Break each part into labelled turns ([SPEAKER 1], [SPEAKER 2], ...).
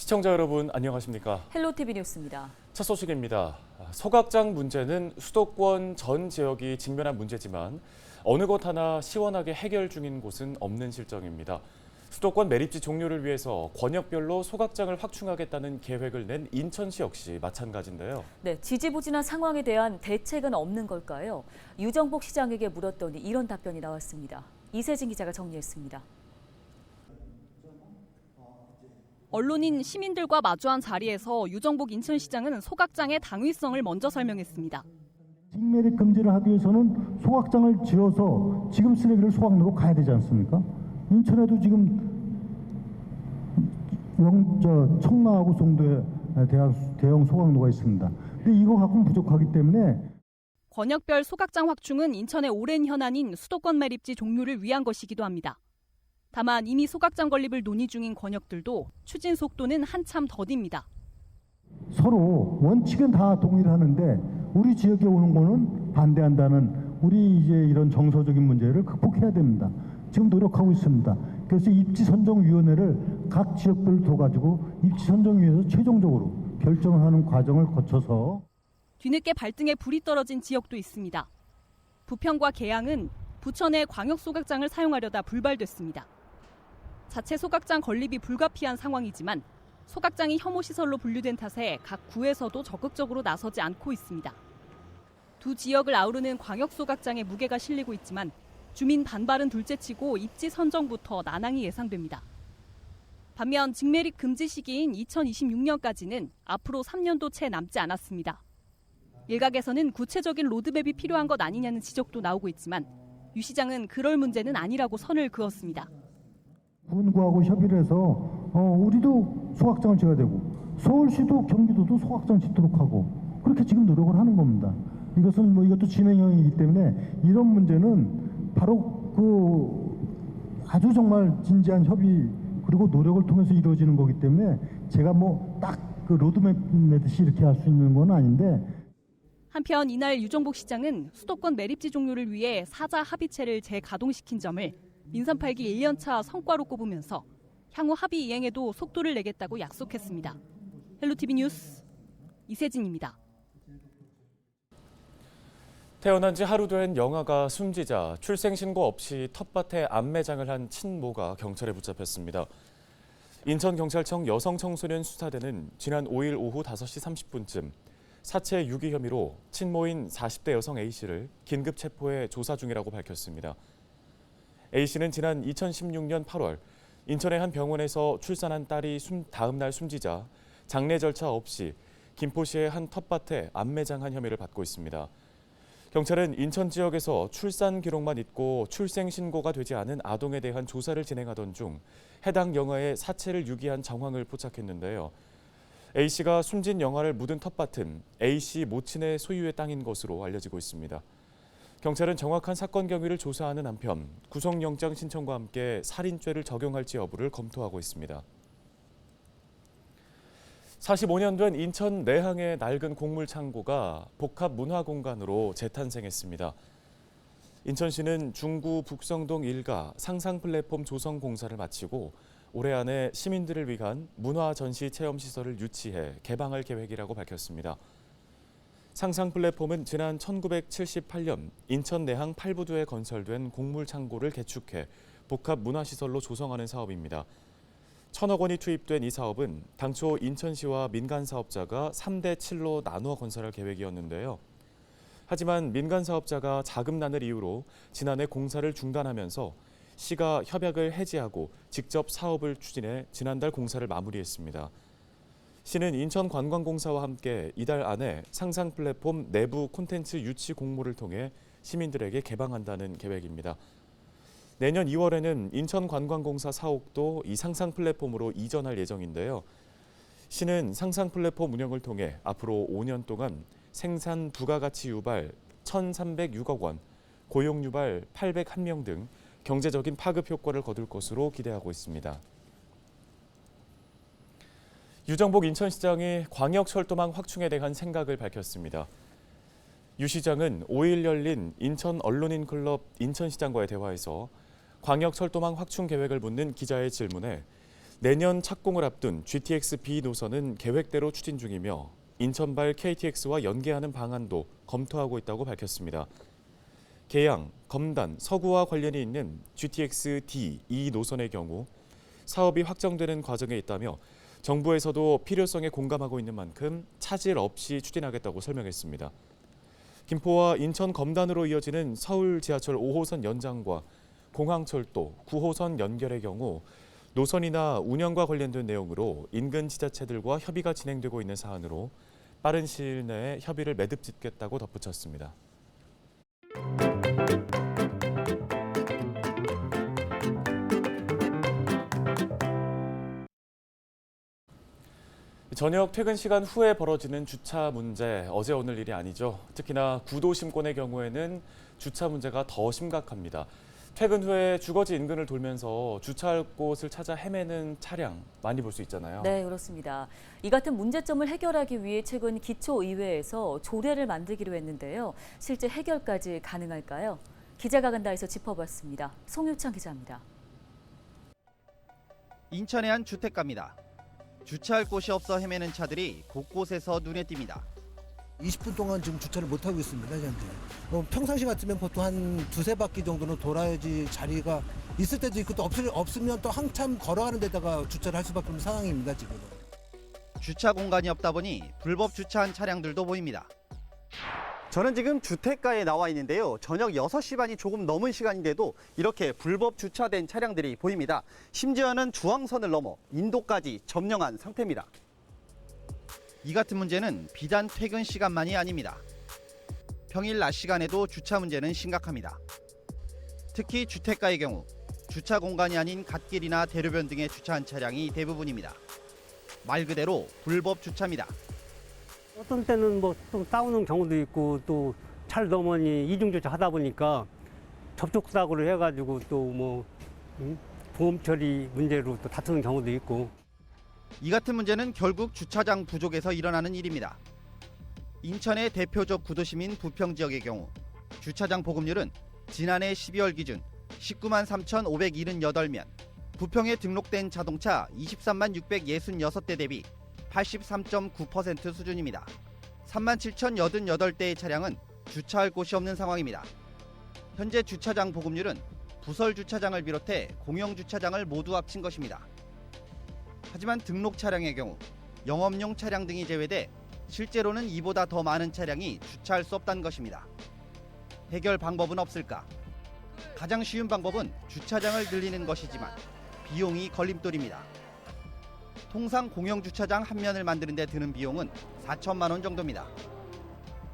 [SPEAKER 1] 시청자 여러분 안녕하십니까?
[SPEAKER 2] 헬로티비 뉴스입니다.
[SPEAKER 1] 첫 소식입니다. 소각장 문제는 수도권 전 지역이 직면한 문제지만 어느 곳 하나 시원하게 해결 중인 곳은 없는 실정입니다. 수도권 매립지 종료를 위해서 권역별로 소각장을 확충하겠다는 계획을 낸 인천시 역시 마찬가지인데요.
[SPEAKER 2] 네, 지지부진한 상황에 대한 대책은 없는 걸까요? 유정복 시장에게 물었더니 이런 답변이 나왔습니다. 이세진 기자가 정리했습니다.
[SPEAKER 3] 언론인 시민들과 마주한 자리에서 유정복 인천시장은 소각장의 당위성을 먼저 설명했습니다.
[SPEAKER 4] 직매립 금지를 하기 위해서는 소각장을 지어서 지금 쓰레기를 소각로로 가야 되지 않습니까? 인천에도 지금 청라하고 송도에 대형 소각로가 있습니다. 근데 이거 갖고는 부족하기 때문에
[SPEAKER 3] 권역별 소각장 확충은 인천의 오랜 현안인 수도권 매립지 종료를 위한 것이기도 합니다. 다만 이미 소각장 건립을 논의 중인 권역들도 추진 속도는 한참 더딥니다.
[SPEAKER 4] 서로 원칙은 다 동의를 하는데 우리 지역에 오는 거는 반대한다는 우리 이제 이런 정서적인 문제를 극복해야 됩니다. 지금 노력하고 있습니다. 그래서 입지선정위원회를 각 지역별로 둬가지고 입지선정위에서 최종적으로 결정을 하는 과정을 거쳐서
[SPEAKER 3] 뒤늦게 발등에 불이 떨어진 지역도 있습니다. 부평과 계양은 부천의 광역 소각장을 사용하려다 불발됐습니다. 자체 소각장 건립이 불가피한 상황이지만 소각장이 혐오 시설로 분류된 탓에 각 구에서도 적극적으로 나서지 않고 있습니다. 두 지역을 아우르는 광역 소각장에 무게가 실리고 있지만 주민 반발은 둘째치고 입지 선정부터 난항이 예상됩니다. 반면 직매립 금지 시기인 2026년까지는 앞으로 3년도 채 남지 않았습니다. 일각에서는 구체적인 로드맵이 필요한 것 아니냐는 지적도 나오고 있지만 유 시장은 그럴 문제는 아니라고 선을 그었습니다.
[SPEAKER 4] 군구하고 협의를 해서 우리도 소각장을 지어야 되고 서울시도 경기도도 소각장 짓도록 하고 그렇게 지금 노력을 하는 겁니다. 이것은 이것도 진행형이기 때문에 이런 문제는 바로 아주 정말 진지한 협의 그리고 노력을 통해서 이루어지는 거기 때문에 제가 딱 그 로드맵 내듯이 이렇게 할 수 있는 건 아닌데.
[SPEAKER 3] 한편 이날 유정복 시장은 수도권 매립지 종료를 위해 사자 합의체를 재가동시킨 점을 민선 8기 1년차 성과로 꼽으면서 향후 합의 이행에도 속도를 내겠다고 약속했습니다. 헬로티비 뉴스 이세진입니다.
[SPEAKER 1] 태어난 지 하루 된 영아가 숨지자 출생신고 없이 텃밭에 암매장을 한 친모가 경찰에 붙잡혔습니다. 인천경찰청 여성청소년 수사대는 지난 5일 오후 5시 30분쯤 사체 유기 혐의로 친모인 40대 여성 A씨를 긴급 체포해 조사 중이라고 밝혔습니다. A씨는 지난 2016년 8월 인천의 한 병원에서 출산한 딸이 다음 날 숨지자 장례 절차 없이 김포시의 한 텃밭에 암매장한 혐의를 받고 있습니다. 경찰은 인천 지역에서 출산 기록만 있고 출생 신고가 되지 않은 아동에 대한 조사를 진행하던 중 해당 영아의 사체를 유기한 정황을 포착했는데요. A씨가 숨진 영아를 묻은 텃밭은 A씨 모친의 소유의 땅인 것으로 알려지고 있습니다. 경찰은 정확한 사건 경위를 조사하는 한편 구속영장 신청과 함께 살인죄를 적용할지 여부를 검토하고 있습니다. 45년 된 인천 내항의 낡은 곡물 창고가 복합 문화 공간으로 재탄생했습니다. 인천시는 중구 북성동 일가 상상 플랫폼 조성 공사를 마치고 올해 안에 시민들을 위한 문화 전시 체험 시설을 유치해 개방할 계획이라고 밝혔습니다. 상상 플랫폼은 지난 1978년 인천 내항 8부두에 건설된 곡물 창고를 개축해 복합 문화시설로 조성하는 사업입니다. 1,000억 원이 투입된 이 사업은 당초 인천시와 민간 사업자가 3대 7로 나누어 건설할 계획이었는데요. 하지만 민간 사업자가 자금난을 이유로 지난해 공사를 중단하면서 시가 협약을 해지하고 직접 사업을 추진해 지난달 공사를 마무리했습니다. 시는 인천관광공사와 함께 이달 안에 상상 플랫폼 내부 콘텐츠 유치 공모를 통해 시민들에게 개방한다는 계획입니다. 내년 2월에는 인천관광공사 사옥도 이 상상 플랫폼으로 이전할 예정인데요. 시는 상상 플랫폼 운영을 통해 앞으로 5년 동안 생산 부가가치 유발 1,306억 원, 고용 유발 801명 등 경제적인 파급 효과를 거둘 것으로 기대하고 있습니다. 유정복 인천시장이 광역철도망 확충에 대한 생각을 밝혔습니다. 유 시장은 5일 열린 인천 언론인 클럽 인천시장과의 대화에서 광역철도망 확충 계획을 묻는 기자의 질문에 내년 착공을 앞둔 GTX-B 노선은 계획대로 추진 중이며 인천발 KTX와 연계하는 방안도 검토하고 있다고 밝혔습니다. 계양, 검단, 서구와 관련이 있는 GTX-D, E 노선의 경우 사업이 확정되는 과정에 있다며 정부에서도 필요성에 공감하고 있는 만큼 차질 없이 추진하겠다고 설명했습니다. 김포와 인천 검단으로 이어지는 서울 지하철 5호선 연장과 공항철도 9호선 연결의 경우 노선이나 운영과 관련된 내용으로 인근 지자체들과 협의가 진행되고 있는 사안으로 빠른 시일 내에 협의를 매듭 짓겠다고 덧붙였습니다. 저녁 퇴근 시간 후에 벌어지는 주차 문제, 어제 오늘 일이 아니죠. 특히나 구도심권의 경우에는 주차 문제가 더 심각합니다. 퇴근 후에 주거지 인근을 돌면서 주차할 곳을 찾아 헤매는 차량 많이 볼 수 있잖아요.
[SPEAKER 2] 네, 그렇습니다. 이 같은 문제점을 해결하기 위해 최근 기초의회에서 조례를 만들기로 했는데요. 실제 해결까지 가능할까요? 기자가 간다에서 짚어봤습니다. 송유창 기자입니다.
[SPEAKER 5] 인천의 한 주택가입니다. 주차할 곳이 없어 헤매는 차들이 곳곳에서 눈에 띄니다.
[SPEAKER 6] 20분 동안 지금 주차를 못하고 있습니다, 현재. 평상시 같으면 보통 한 두세 바퀴 정도는 돌아야지 자리가 있을 때도 있고 또 없으면 또 한참 걸어가는 데다가 주차를 할 수밖에 없는 상황입니다, 지금.
[SPEAKER 5] 주차 공간이 없다 보니 불법 주차한 차량들도 보입니다. 저는 지금 주택가에 나와 있는데요. 저녁 6시 반이 조금 넘은 시간인데도 이렇게 불법 주차된 차량들이 보입니다. 심지어는 주황선을 넘어 인도까지 점령한 상태입니다. 이 같은 문제는 비단 퇴근 시간만이 아닙니다. 평일 낮 시간에도 주차 문제는 심각합니다. 특히 주택가의 경우 주차 공간이 아닌 갓길이나 대로변 등에 주차한 차량이 대부분입니다. 말 그대로 불법 주차입니다.
[SPEAKER 7] 어떤 때는 뭐 또 싸우는 경우도 있고 또 차를 넘으니 이중주차 하다 보니까 접촉 사고를 해가지고 또 뭐 보험 처리 문제로 또 다투는 경우도 있고.
[SPEAKER 5] 이 같은 문제는 결국 주차장 부족에서 일어나는 일입니다. 인천의 대표적 구도심인 부평지역의 경우 주차장 보급률은 지난해 12월 기준 19만 3,578면 부평에 등록된 자동차 23만 666대 대비 83.9% 수준입니다. 3만 7,088대의 차량은 주차할 곳이 없는 상황입니다. 현재 주차장 보급률은 부설 주차장을 비롯해 공영 주차장을 모두 합친 것입니다. 하지만 등록 차량의 경우 영업용 차량 등이 제외돼 실제로는 이보다 더 많은 차량이 주차할 수 없다는 것입니다. 해결 방법은 없을까? 가장 쉬운 방법은 주차장을 늘리는 것이지만 비용이 걸림돌입니다. 통상 공영 주차장 한 면을 만드는 데 드는 비용은 4천만 원 정도입니다.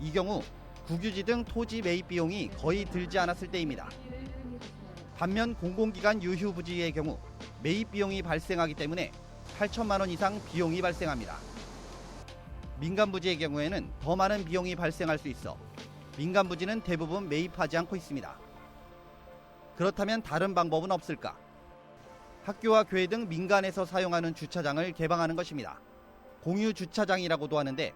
[SPEAKER 5] 이 경우 국유지 등 토지 매입 비용이 거의 들지 않았을 때입니다. 반면 공공기관 유휴 부지의 경우 매입 비용이 발생하기 때문에 8천만 원 이상 비용이 발생합니다. 민간 부지의 경우에는 더 많은 비용이 발생할 수 있어 민간 부지는 대부분 매입하지 않고 있습니다. 그렇다면 다른 방법은 없을까? 학교와 교회 등 민간에서 사용하는 주차장을 개방하는 것입니다. 공유 주차장이라고도 하는데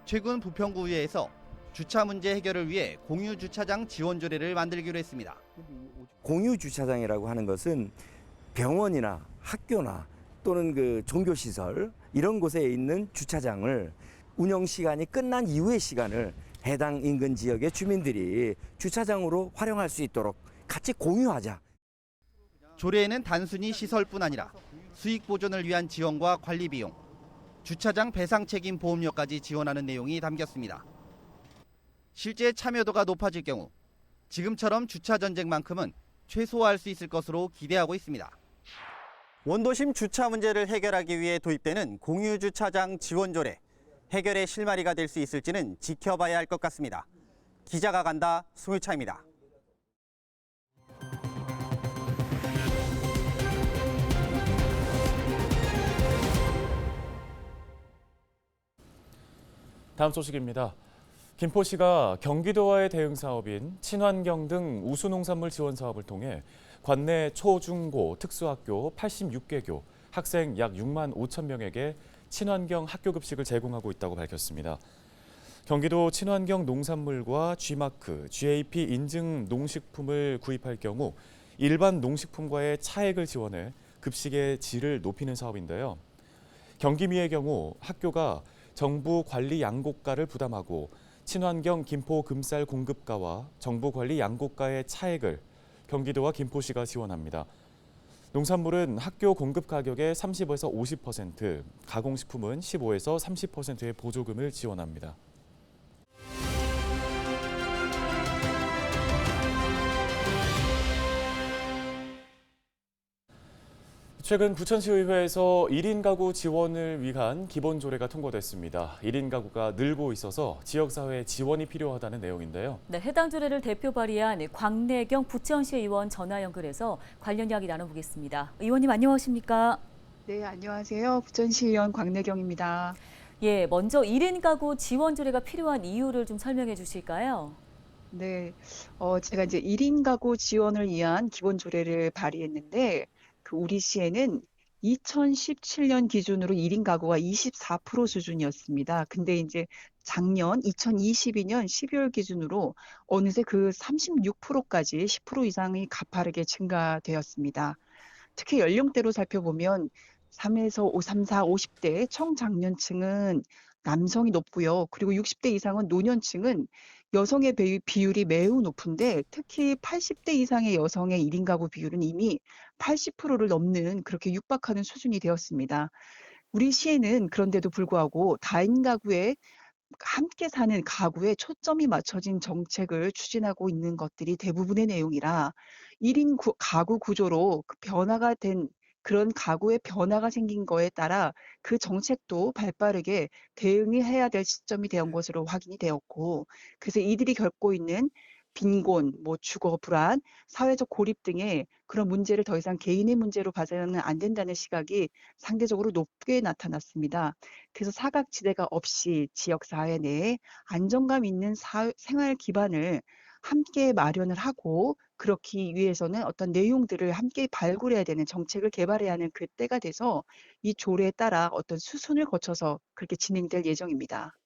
[SPEAKER 5] 최근 부평구의회에서 주차 문제 해결을 위해 공유 주차장 지원 조례를 만들기로 했습니다.
[SPEAKER 8] 공유 주차장이라고 하는 것은 병원이나 학교나 또는 그 종교시설 이런 곳에 있는 주차장을 운영 시간이 끝난 이후의 시간을 해당 인근 지역의 주민들이 주차장으로 활용할 수 있도록 같이 공유하자.
[SPEAKER 5] 조례에는 단순히 시설뿐 아니라 수익 보존을 위한 지원과 관리 비용, 주차장 배상 책임 보험료까지 지원하는 내용이 담겼습니다. 실제 참여도가 높아질 경우 지금처럼 주차 전쟁만큼은 최소화할 수 있을 것으로 기대하고 있습니다. 원도심 주차 문제를 해결하기 위해 도입되는 공유 주차장 지원 조례, 해결의 실마리가 될 수 있을지는 지켜봐야 할 것 같습니다. 기자가 간다, 송유차입니다.
[SPEAKER 1] 다음 소식입니다. 김포시가 경기도와의 대응 사업인 친환경 등 우수농산물 지원 사업을 통해 관내 초, 중, 고 특수학교 86개교 학생 약 6만 5천 명에게 친환경 학교 급식을 제공하고 있다고 밝혔습니다. 경기도 친환경 농산물과 G마크, GAP 인증 농식품을 구입할 경우 일반 농식품과의 차액을 지원해 급식의 질을 높이는 사업인데요. 경기미의 경우 학교가 정부 관리 양곡가를 부담하고 친환경 김포 금쌀 공급가와 정부 관리 양곡가의 차액을 경기도와 김포시가 지원합니다. 농산물은 학교 공급 가격의 30에서 50%, 가공식품은 15에서 30%의 보조금을 지원합니다. 최근 부천시의회에서 1인 가구 지원을 위한 기본 조례가 통과됐습니다. 1인 가구가 늘고 있어서 지역사회에 지원이 필요하다는 내용인데요.
[SPEAKER 2] 네, 해당 조례를 대표 발의한 광내경 부천시 의원 전화 연결해서 관련 이야기 나눠보겠습니다. 의원님 안녕하십니까?
[SPEAKER 9] 네, 안녕하세요. 부천시의원 광내경입니다.
[SPEAKER 2] 예, 먼저 1인 가구 지원 조례가 필요한 이유를 좀 설명해 주실까요?
[SPEAKER 9] 네, 제가 이제 1인 가구 지원을 위한 기본 조례를 발의했는데, 우리 시에는 2017년 기준으로 1인 가구가 24% 수준이었습니다. 근데 이제 작년 2022년 12월 기준으로 어느새 그 36%까지 10% 이상이 가파르게 증가되었습니다. 특히 연령대로 살펴보면 3에서 5, 3, 4, 50대 청장년층은 남성이 높고요. 그리고 60대 이상은 노년층은 여성의 비율이 매우 높은데 특히 80대 이상의 여성의 1인 가구 비율은 이미 80%를 넘는 그렇게 육박하는 수준이 되었습니다. 우리 시에는 그런데도 불구하고 다인 가구에 함께 사는 가구에 초점이 맞춰진 정책을 추진하고 있는 것들이 대부분의 내용이라 1인 가구 구조로 그 변화가 된 그런 가구의 변화가 생긴 거에 따라 그 정책도 발빠르게 대응해야 될 시점이 된 것으로 확인이 되었고, 그래서 이들이 겪고 있는 빈곤, 주거 불안, 사회적 고립 등의 그런 문제를 더 이상 개인의 문제로 봐서는 안 된다는 시각이 상대적으로 높게 나타났습니다. 그래서 사각지대가 없이 지역사회 내에 안정감 있는 생활 기반을 함께 마련을 하고 그렇기 위해서는 어떤 내용들을 함께 발굴해야 되는 정책을 개발해야 하는 그때가 돼서 이 조례에 따라 어떤 수순을 거쳐서 그렇게 진행될 예정입니다.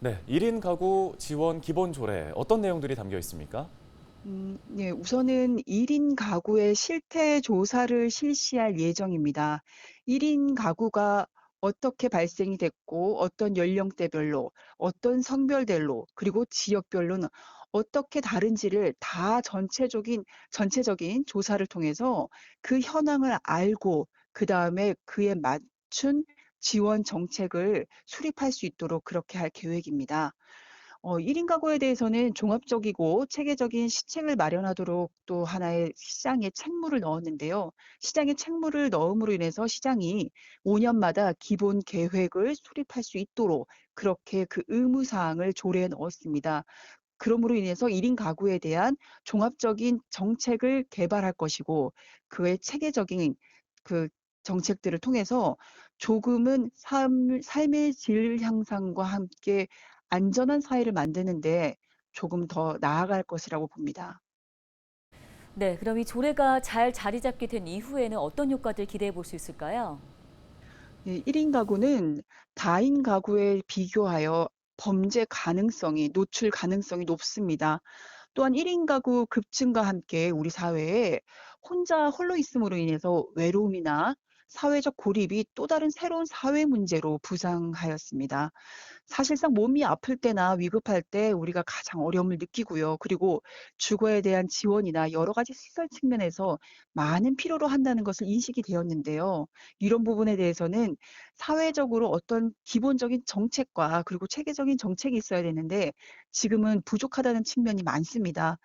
[SPEAKER 1] 네, 1인 가구 지원 기본 조례 어떤 내용들이 담겨 있습니까?
[SPEAKER 9] 네, 우선은 1인 가구의 실태 조사를 실시할 예정입니다. 1인 가구가 어떻게 발생이 됐고 어떤 연령대별로 어떤 성별별로 그리고 지역별로는 어떻게 다른지를 다 전체적인 조사를 통해서 그 현황을 알고 그다음에 그에 맞춘 지원 정책을 수립할 수 있도록 그렇게 할 계획입니다. 1인 가구에 대해서는 종합적이고 체계적인 시책을 마련하도록 또 하나의 시장에 책무를 넣었는데요. 시장에 책무를 넣음으로 인해서 시장이 5년마다 기본 계획을 수립할 수 있도록 그렇게 그 의무사항을 조례에 넣었습니다. 그러므로 인해서 1인 가구에 대한 종합적인 정책을 개발할 것이고 그의 체계적인 그 정책들을 통해서 조금은 삶의 질 향상과 함께 안전한 사회를 만드는데 조금 더 나아갈 것이라고 봅니다.
[SPEAKER 2] 네, 그럼 이 조례가 잘 자리 잡게 된 이후에는 어떤 효과들 기대해 볼 수 있을까요?
[SPEAKER 9] 네, 1인 가구는 다인 가구에 비교하여 범죄 가능성이, 노출 가능성이 높습니다. 또한 1인 가구 급증과 함께 우리 사회에 홀로 있음으로 인해서 외로움이나 사회적 고립이 또 다른 새로운 사회 문제로 부상하였습니다. 사실상 몸이 아플 때나 위급할 때 우리가 가장 어려움을 느끼고요. 그리고 주거에 대한 지원이나 여러 가지 시설 측면에서 많은 필요로 한다는 것을 인식이 되었는데요. 이런 부분에 대해서는 사회적으로 어떤 기본적인 정책과 그리고 체계적인 정책이 있어야 되는데 지금은 부족하다는 측면이 많습니다.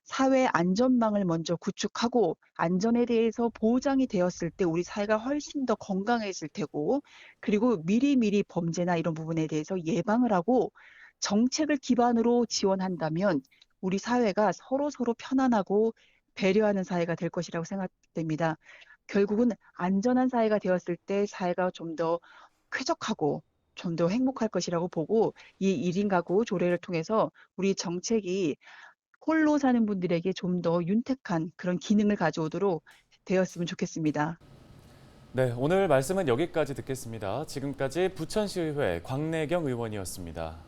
[SPEAKER 9] 사회 안전망을 먼저 구축하고 안전에 대해서 보장이 되었을 때 우리 사회가 훨씬 더 건강해질 테고 그리고 미리미리 범죄나 이런 부분에 대해서 예방을 하고 정책을 기반으로 지원한다면 우리 사회가 서로 편안하고 배려하는 사회가 될 것이라고 생각됩니다. 결국은 안전한 사회가 되었을 때 사회가 좀 더 쾌적하고 좀 더 행복할 것이라고 보고 이 1인 가구 조례를 통해서 우리 정책이 홀로 사는 분들에게 좀 더 윤택한 그런 기능을 가져오도록 되었으면 좋겠습니다.
[SPEAKER 1] 네, 오늘 말씀은 여기까지 듣겠습니다. 지금까지 부천시의회 광내경 의원이었습니다.